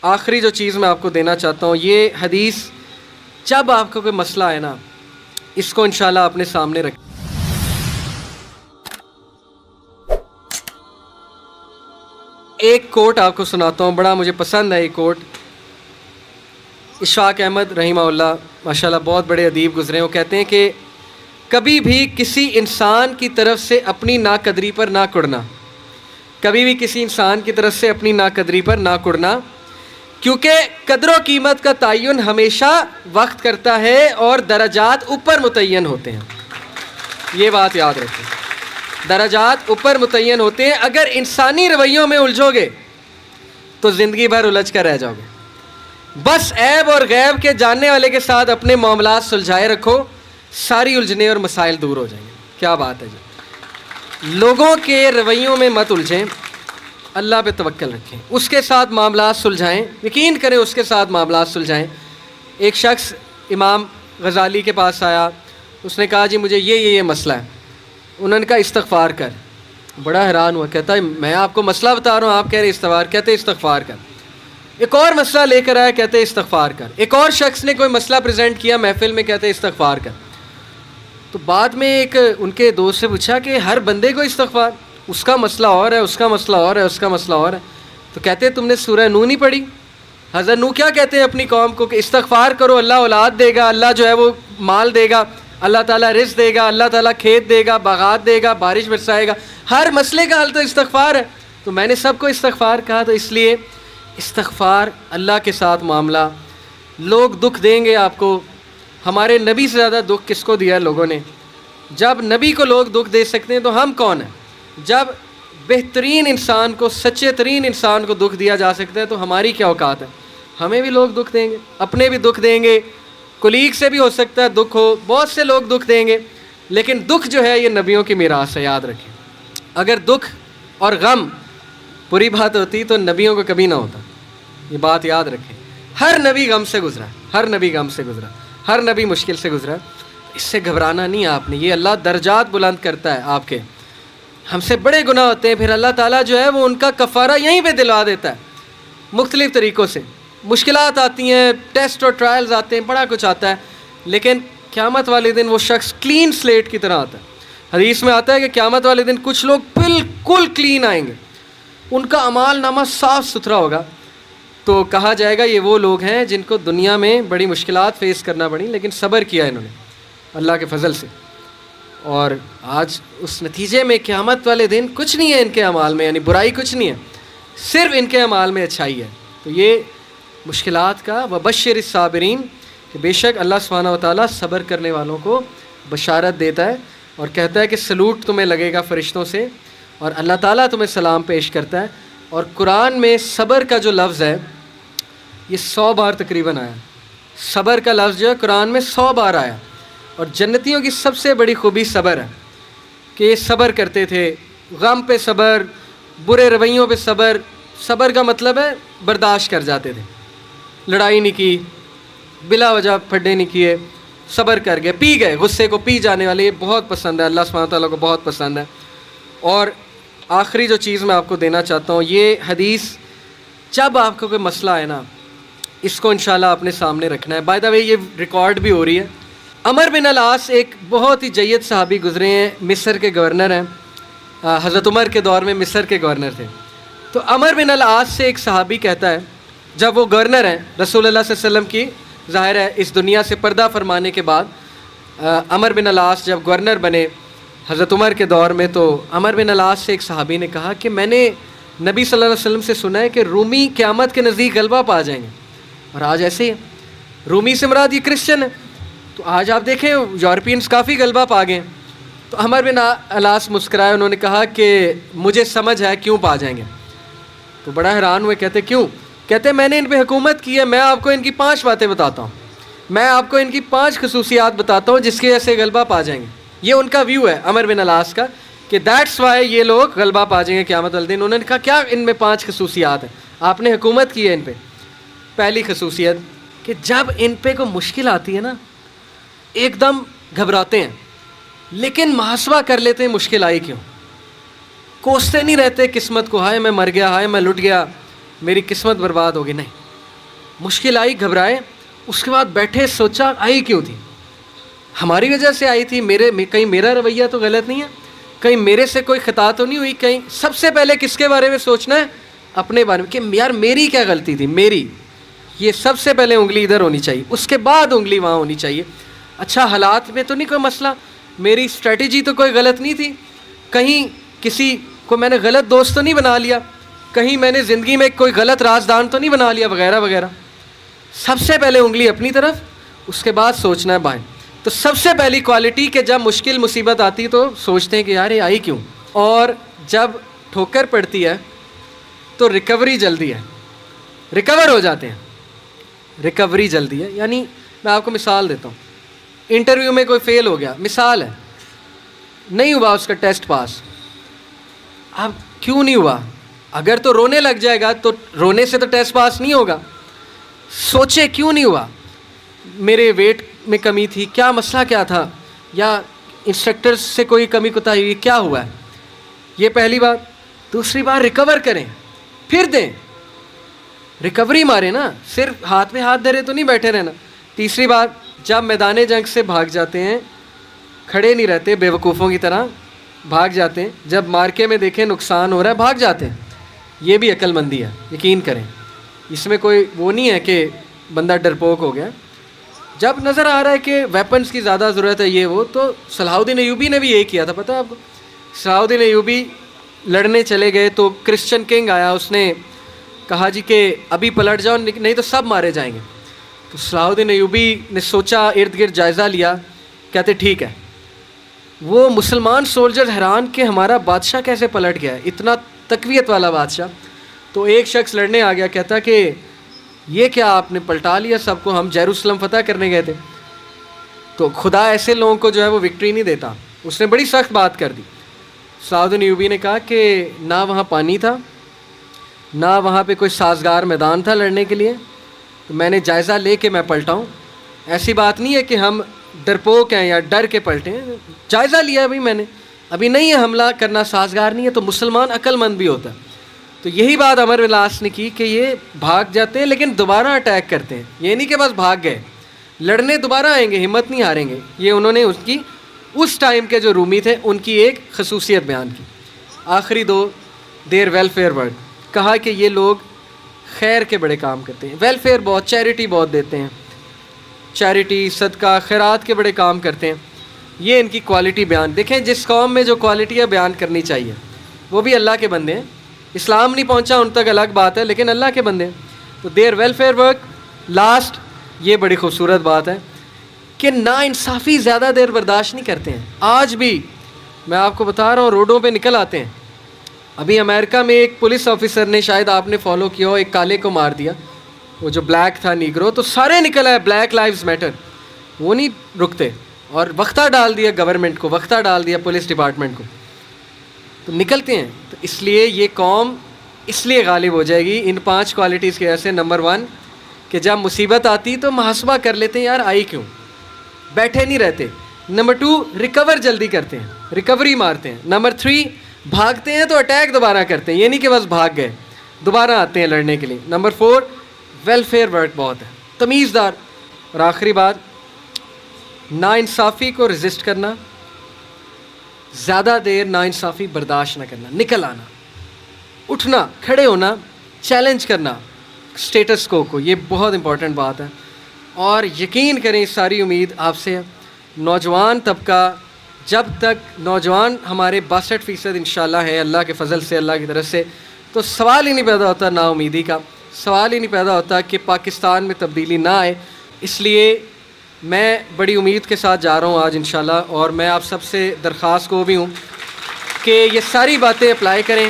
آخری جو چیز میں آپ کو دینا چاہتا ہوں، یہ حدیث جب آپ کو کوئی مسئلہ ہے نا، اس کو انشاءاللہ اپنے سامنے رکھیں۔ ایک کوٹ آپ کو سناتا ہوں، بڑا مجھے پسند ہے یہ کوٹ۔ اشفاق احمد رحمہ اللہ ماشاءاللہ بہت بڑے ادیب گزرے ہیں، وہ کہتے ہیں کہ کبھی بھی کسی انسان کی طرف سے اپنی ناقدری پر نہ کڑنا، کبھی بھی کسی انسان کی طرف سے اپنی ناقدری پر نہ کڑنا، کیونکہ قدر و قیمت کا تعین ہمیشہ وقت کرتا ہے اور درجات اوپر متعین ہوتے ہیں۔ یہ بات یاد رکھیں، درجات اوپر متعین ہوتے ہیں۔ اگر انسانی رویوں میں الجھو گے تو زندگی بھر الجھ کر رہ جاؤ گے۔ بس عیب اور غیب کے جاننے والے کے ساتھ اپنے معاملات سلجھائے رکھو، ساری الجھنے اور مسائل دور ہو جائیں گے۔ کیا بات ہے جی، لوگوں کے رویوں میں مت الجھیں، اللہ پہ توکل رکھیں، اس کے ساتھ معاملات سلجھائیں، یقین کریں اس کے ساتھ معاملات سلجھائیں۔ ایک شخص امام غزالی کے پاس آیا، اس نے کہا جی مجھے یہ مسئلہ ہے۔ انہوں نے کہا استغفار کر۔ بڑا حیران ہوا، کہتا ہے میں آپ کو مسئلہ بتا رہا ہوں، آپ کہہ رہے استغفار، کہتے استغفار کر۔ ایک اور مسئلہ لے کر آیا، کہتے استغفار کر۔ ایک اور شخص نے کوئی مسئلہ پریزنٹ کیا محفل میں، کہتے استغفار کر۔ تو بعد میں ایک ان کے دوست سے پوچھا کہ ہر بندے کو استغفار، اس کا مسئلہ اور ہے، اس کا مسئلہ اور ہے، اس کا مسئلہ اور ہے۔ تو کہتے تم نے سورہ نوح نہیں پڑھی؟ حضرت نوح کیا کہتے ہیں اپنی قوم کو کہ استغفار کرو، اللہ اولاد دے گا، اللہ جو ہے وہ مال دے گا، اللہ تعالیٰ رزق دے گا، اللہ تعالیٰ کھیت دے گا، باغات دے گا، بارش برسائے گا، ہر مسئلے کا حل تو استغفار ہے۔ تو میں نے سب کو استغفار کہا، تو اس لیے استغفار، اللہ کے ساتھ معاملہ۔ لوگ دکھ دیں گے آپ کو، ہمارے نبی سے زیادہ دکھ کس کو دیا ہے لوگوں نے؟ جب نبی کو لوگ دکھ دے سکتے ہیں تو ہم کون ہیں؟ جب بہترین انسان کو، سچے ترین انسان کو دکھ دیا جا سکتا ہے تو ہماری کیا اوقات ہے؟ ہمیں بھی لوگ دکھ دیں گے، اپنے بھی دکھ دیں گے، کولیگ سے بھی ہو سکتا ہے دکھ ہو، بہت سے لوگ دکھ دیں گے، لیکن دکھ جو ہے یہ نبیوں کی میراث ہے، یاد رکھیں۔ اگر دکھ اور غم بری بات ہوتی تو نبیوں کو کبھی نہ ہوتا، یہ بات یاد رکھیں۔ ہر نبی غم سے گزرا، ہر نبی غم سے گزرا، ہر نبی مشکل سے گزرا۔ اس سے گھبرانا نہیں آپ نے، یہ اللہ درجات بلند کرتا ہے آپ کے۔ ہم سے بڑے گناہ ہوتے ہیں، پھر اللہ تعالیٰ جو ہے وہ ان کا کفارہ یہیں پہ دلوا دیتا ہے مختلف طریقوں سے۔ مشکلات آتی ہیں، ٹیسٹ اور ٹرائلز آتے ہیں، بڑا کچھ آتا ہے، لیکن قیامت والے دن وہ شخص کلین سلیٹ کی طرح آتا ہے۔ حدیث میں آتا ہے کہ قیامت والے دن کچھ لوگ بالکل کلین آئیں گے، ان کا اعمال نامہ صاف ستھرا ہوگا۔ تو کہا جائے گا یہ وہ لوگ ہیں جن کو دنیا میں بڑی مشکلات فیس کرنا پڑی، لیکن صبر کیا انہوں نے اللہ کے فضل سے، اور آج اس نتیجے میں قیامت والے دن کچھ نہیں ہے ان کے اعمال میں، یعنی برائی کچھ نہیں ہے، صرف ان کے اعمال میں اچھائی ہے۔ تو یہ مشکلات کا وبشر الصابرین، کہ بے شک اللہ سبحانہ و تعالیٰ صبر کرنے والوں کو بشارت دیتا ہے اور کہتا ہے کہ سلوٹ تمہیں لگے گا فرشتوں سے، اور اللہ تعالیٰ تمہیں سلام پیش کرتا ہے۔ اور قرآن میں صبر کا جو لفظ ہے یہ 100 بار تقریباً آیا، صبر کا لفظ جو ہے قرآن میں 100 بار آیا۔ اور جنتیوں کی سب سے بڑی خوبی صبر ہے کہ یہ صبر کرتے تھے، غم پہ صبر، برے رویوں پہ صبر۔ صبر کا مطلب ہے برداشت کر جاتے تھے، لڑائی نہیں کی، بلا وجہ پھڈے نہیں کیے، صبر کر گئے، پی گئے، غصے کو پی جانے والے، یہ بہت پسند ہے، اللہ سبحانہ تعالیٰ کو بہت پسند ہے۔ اور آخری جو چیز میں آپ کو دینا چاہتا ہوں، یہ حدیث جب آپ کو کوئی مسئلہ ہے نا، اس کو انشاءاللہ اپنے سامنے رکھنا ہے۔ بائی دا وے یہ ریکارڈ بھی ہو رہی ہے۔ عمر بن العاص ایک بہت ہی جید صحابی گزرے ہیں، مصر کے گورنر ہیں، حضرت عمر کے دور میں مصر کے گورنر تھے۔ تو عمر بن العاص سے ایک صحابی کہتا ہے، جب وہ گورنر ہیں رسول اللہ صلی اللہ علیہ وسلم کی، ظاہر ہے اس دنیا سے پردہ فرمانے کے بعد عمر بن العاص جب گورنر بنے حضرت عمر کے دور میں، تو عمر بن العاص سے ایک صحابی نے کہا کہ میں نے نبی صلی اللہ علیہ وسلم سے سنا ہے کہ رومی قیامت کے نزدیک غلبہ پا جائیں گے، اور آج ایسے ہی ہے۔ رومی سے مراد یہ کرسچن ہے، تو آج آپ دیکھیں یورپینز کافی غلبہ پا گئے۔ تو عمر بن العاص مسکرائے، انہوں نے کہا کہ مجھے سمجھ ہے کیوں پا جائیں گے۔ تو بڑا حیران ہوئے، کہتے کیوں؟ کہتے میں نے ان پہ حکومت کی ہے، میں آپ کو ان کی 5 باتیں بتاتا ہوں، میں آپ کو ان کی 5 خصوصیات بتاتا ہوں جس کی وجہ سے غلبہ پا جائیں گے۔ یہ ان کا ویو ہے عمر بن العاص کا کہ دیٹس وائی یہ لوگ غلبہ پا جائیں گے قیامت والے دن۔ انہوں نے کہا کیا ان میں 5 خصوصیات ہیں؟ آپ نے حکومت کی ہے ان پہ۔ پہلی خصوصیت کہ جب ان پہ کوئی مشکل آتی ہے نا، ایک دم گھبراتے ہیں، لیکن محاسبہ کر لیتے ہیں مشکل آئی کیوں، کوستے نہیں رہتے قسمت کو، ہائے میں مر گیا، ہائے میں لٹ گیا، میری قسمت برباد ہوگی، نہیں، مشکل آئی گھبرائے, اس کے بعد بیٹھے سوچا آئی کیوں تھی, ہماری وجہ سے آئی تھی, کہیں میرا رویہ تو غلط نہیں ہے, کہیں میرے سے کوئی خطا تو نہیں ہوئی, کہیں سب سے پہلے کس کے بارے میں سوچنا ہے, اپنے بارے میں, کہ یار میری کیا غلطی تھی, میری, یہ سب سے پہلے انگلی ادھر ہونی چاہیے, اس کے بعد انگلی وہاں ہونی چاہیے. اچھا حالات میں تو نہیں کوئی مسئلہ, میری اسٹریٹجی تو کوئی غلط نہیں تھی, کہیں کسی کو میں نے غلط دوست تو نہیں بنا لیا, کہیں میں نے زندگی میں کوئی غلط رازدان تو نہیں بنا لیا, وغیرہ وغیرہ. سب سے پہلے انگلی اپنی طرف, اس کے بعد سوچنا ہے بائیں. تو سب سے پہلی کوالٹی کہ جب مشکل مصیبت آتی تو سوچتے ہیں کہ یار یہ آئی کیوں, اور جب ٹھوکر پڑتی ہے تو ریکوری جلدی ہے, ریکور ہو جاتے ہیں, ریکوری جلدی ہے. یعنی میں آپ کو مثال دیتا ہوں, انٹرویو میں کوئی فیل ہو گیا, مثال ہے, نہیں ہوا اس کا ٹیسٹ پاس. اب کیوں نہیں ہوا, اگر تو رونے لگ جائے گا تو رونے سے تو ٹیسٹ پاس نہیں ہوگا. سوچے کیوں نہیں ہوا, میرے ویٹ میں کمی تھی, کیا مسئلہ کیا تھا, یا انسٹرکٹر سے کوئی کمی کوتاہی ہوئی, کیا ہوا ہے, یہ پہلی بات. دوسری بات ریکور کریں, پھر دیں, ریکوری مارے نا, صرف ہاتھ میں ہاتھ دھرے تو نہیں بیٹھے رہنا. تیسری بات, جب میدان جنگ سے بھاگ جاتے ہیں, کھڑے نہیں رہتے بے وقوفوں کی طرح, بھاگ جاتے ہیں. جب مارکے میں دیکھیں نقصان ہو رہا ہے بھاگ جاتے ہیں, یہ بھی عقل مندی ہے, یقین کریں. اس میں کوئی وہ نہیں ہے کہ بندہ ڈرپوک ہو گیا. جب نظر آ رہا ہے کہ ویپنز کی زیادہ ضرورت ہے یہ وہ, تو صلاح الدین ایوبی نے بھی یہی کیا تھا, پتہ ہے آپ کو. صلاح الدین ایوبی لڑنے چلے گئے تو کرسچن کنگ آیا, اس نے کہا جی کہ ابھی پلٹ جاؤ نہیں تو سب مارے جائیں گے. تو صلاح الدین ایوبی نے سوچا, ارد گرد جائزہ لیا, کہتے ٹھیک ہے. وہ مسلمان سولجر حیران کہ ہمارا بادشاہ کیسے پلٹ گیا ہے, اتنا تقویت والا بادشاہ. تو ایک شخص لڑنے آ گیا, کہتا کہ یہ کیا آپ نے پلٹا لیا سب کو, ہم یروشلم فتح کرنے گئے تھے. تو خدا ایسے لوگوں کو جو ہے وہ وکٹری نہیں دیتا. اس نے بڑی سخت بات کر دی. صلاح الدین ایوبی نے کہا کہ نہ وہاں پانی تھا, نہ وہاں پہ کوئی سازگار میدان تھا لڑنے کے لیے, تو میں نے جائزہ لے کے میں پلٹا ہوں. ایسی بات نہیں ہے کہ ہم ڈرپوک ہیں یا ڈر کے پلٹیں, جائزہ لیا ابھی میں نے, ابھی نہیں ہے حملہ کرنا سازگار نہیں ہے. تو مسلمان عقل مند بھی ہوتا ہے. تو یہی بات عمر بن العاص نے کی کہ یہ بھاگ جاتے ہیں لیکن دوبارہ اٹیک کرتے ہیں, یہ نہیں کہ بس بھاگ گئے, لڑنے دوبارہ آئیں گے, ہمت نہیں ہاریں گے. یہ انہوں نے اس کی اس ٹائم کے جو رومی تھے ان کی ایک خصوصیت بیان کی. آخری دو, دیر ویلفیئر ورک, کہا کہ یہ لوگ خیر کے بڑے کام کرتے ہیں, ویلفیئر بہت, چیریٹی بہت دیتے ہیں, چیریٹی صدقہ خیرات کے بڑے کام کرتے ہیں. یہ ان کی کوالٹی بیان. دیکھیں جس قوم میں جو کوالٹیاں بیان کرنی چاہیے, وہ بھی اللہ کے بندے ہیں. اسلام نہیں پہنچا ان تک الگ بات ہے, لیکن اللہ کے بندے ہیں. تو دیر ویلفیئر ورک. لاسٹ, یہ بڑی خوبصورت بات ہے کہ نا انصافی زیادہ دیر برداشت نہیں کرتے ہیں. آج بھی میں آپ کو بتا رہا ہوں, روڈوں پہ نکل آتے ہیں. ابھی امریکہ میں ایک پولیس آفیسر نے, شاید آپ نے فالو کیا ہو, ایک کالے کو مار دیا, وہ جو بلیک تھا نیگرو, تو سارے نکل آئے بلیک لائیوز میٹر. وہ نہیں رکتے, اور وقتہ ڈال دیا گورنمنٹ کو, وقتہ ڈال دیا پولیس ڈپارٹمنٹ کو, تو نکلتے ہیں. تو اس لیے یہ قوم اس لیے غالب ہو جائے گی ان 5 کوالٹیز کی وجہ سے. نمبر 1 کہ جب مصیبت آتی تو محاسبہ کر لیتے ہیں, یار آئی کیوں, بیٹھے نہیں رہتے. نمبر 2 ریکور جلدی کرتے ہیں, ریکوری مارتے ہیں. نمبر 3 بھاگتے ہیں تو اٹیک دوبارہ کرتے ہیں, یہ نہیں کہ بس بھاگ گئے, دوبارہ آتے ہیں لڑنے کے لیے. نمبر 4 ویلفیئر ورک بہت ہے, تمیزدار. اور آخری بات, ناانصافی کو ریزسٹ کرنا, زیادہ دیر ناانصافی برداشت نہ کرنا, نکل آنا, اٹھنا, کھڑے ہونا, چیلنج کرنا اسٹیٹس کو, یہ بہت امپورٹنٹ بات ہے. اور یقین کریں ساری امید آپ سے ہے. نوجوان طبقہ, جب تک نوجوان ہمارے 62% انشاءاللہ ہے اللہ کے فضل سے, اللہ کی طرف سے, تو سوال ہی نہیں پیدا ہوتا نا امیدی کا, سوال ہی نہیں پیدا ہوتا کہ پاکستان میں تبدیلی نہ آئے. اس لیے میں بڑی امید کے ساتھ جا رہا ہوں آج انشاءاللہ, اور میں آپ سب سے درخواست کو بھی ہوں کہ یہ ساری باتیں اپلائی کریں.